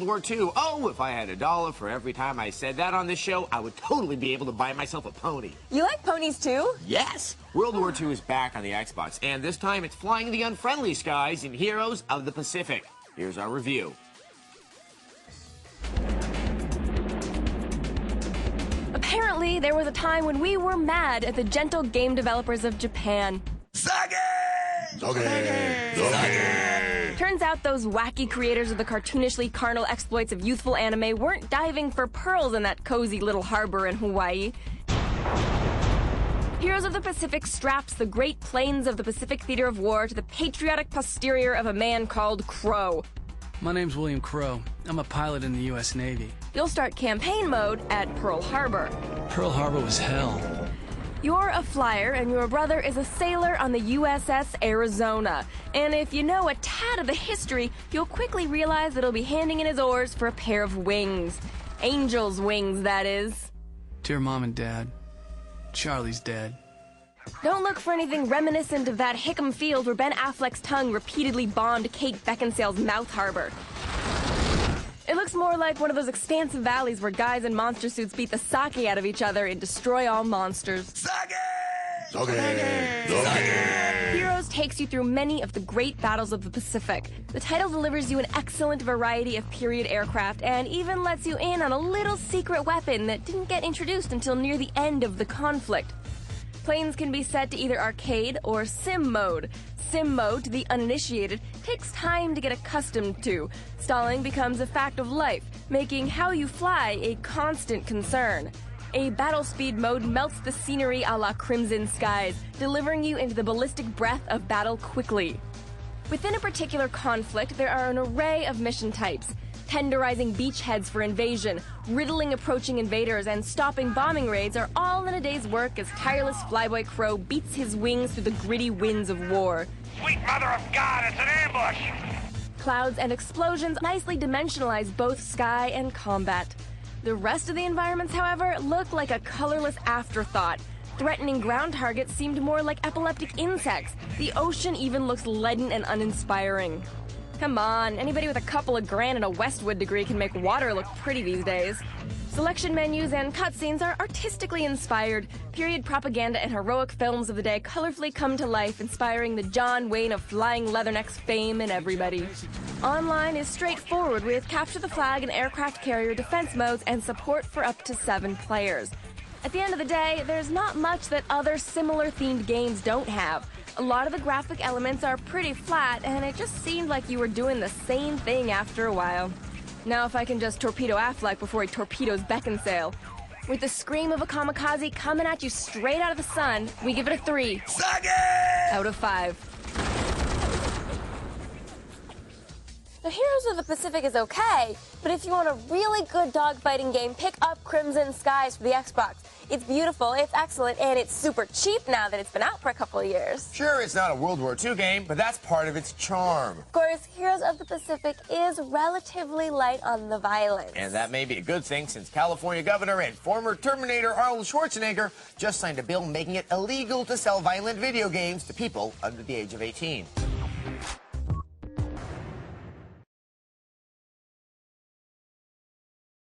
War II. Oh, if I had $1 for every time I said that on this show, I would totally be able to buy myself a pony. You like ponies too? Yes! World War II is back on the Xbox, and this time it's flying the unfriendly skies in Heroes of the Pacific. Here's our review. Apparently, there was a time when we were mad at the gentle game developers of Japan. Sage! Turns out those wacky creators of the cartoonishly carnal exploits of youthful anime weren't diving for pearls in that cozy little harbor in Hawaii. Heroes of the Pacific straps the Great Plains of the Pacific Theater of War to the patriotic posterior of a man called Crow. My name's William Crow. I'm a pilot in the U.S. Navy. You'll start campaign mode at Pearl Harbor. Pearl Harbor was hell. You're a flyer, and your brother is a sailor on the USS Arizona. And if you know a tad of the history, you'll quickly realize that he'll be handing in his oars for a pair of wings. Angel's wings, that is. Dear Mom and Dad, Charlie's dead. Don't look for anything reminiscent of that Hickam Field where Ben Affleck's tongue repeatedly bombed Kate Beckinsale's mouth harbor. It looks more like one of those expansive valleys where guys in monster suits beat the sake out of each other and destroy all monsters. Sage! Heroes takes you through many of the great battles of the Pacific. The title delivers you an excellent variety of period aircraft and even lets you in on a little secret weapon that didn't get introduced until near the end of the conflict. Planes can be set to either arcade or sim mode. Sim mode, to the uninitiated, takes time to get accustomed to. Stalling becomes a fact of life, making how you fly a constant concern. A battle speed mode melts the scenery a la Crimson Skies, delivering you into the ballistic breath of battle quickly. Within a particular conflict, there are an array of mission types. Tenderizing beachheads for invasion, riddling approaching invaders, and stopping bombing raids are all in a day's work as tireless flyboy Crow beats his wings through the gritty winds of war. Sweet mother of God, it's an ambush! Clouds and explosions nicely dimensionalize both sky and combat. The rest of the environments, however, look like a colorless afterthought. Threatening ground targets seemed more like epileptic insects. The ocean even looks leaden and uninspiring. Come on, anybody with a couple of grand and a Westwood degree can make water look pretty these days. Selection menus and cutscenes are artistically inspired. Period propaganda and heroic films of the day colorfully come to life, inspiring the John Wayne of flying leathernecks fame in everybody. Online is straightforward with capture the flag and aircraft carrier defense modes and support for up to 7 players. At the end of the day, there's not much that other similar themed games don't have. A lot of the graphic elements are pretty flat, and it just seemed like you were doing the same thing after a while. Now if I can just torpedo Affleck before he torpedoes Beckinsale. With the scream of a kamikaze coming at you straight out of the sun, we give it a 3 Sage! out of 5. The Heroes of the Pacific is okay, but if you want a really good dogfighting game, pick up Crimson Skies for the Xbox. It's beautiful, it's excellent, and it's super cheap now that it's been out for a couple of years. Sure, it's not a World War II game, but that's part of its charm. Of course, Heroes of the Pacific is relatively light on the violence. And that may be a good thing since California Governor and former Terminator Arnold Schwarzenegger just signed a bill making it illegal to sell violent video games to people under the age of 18.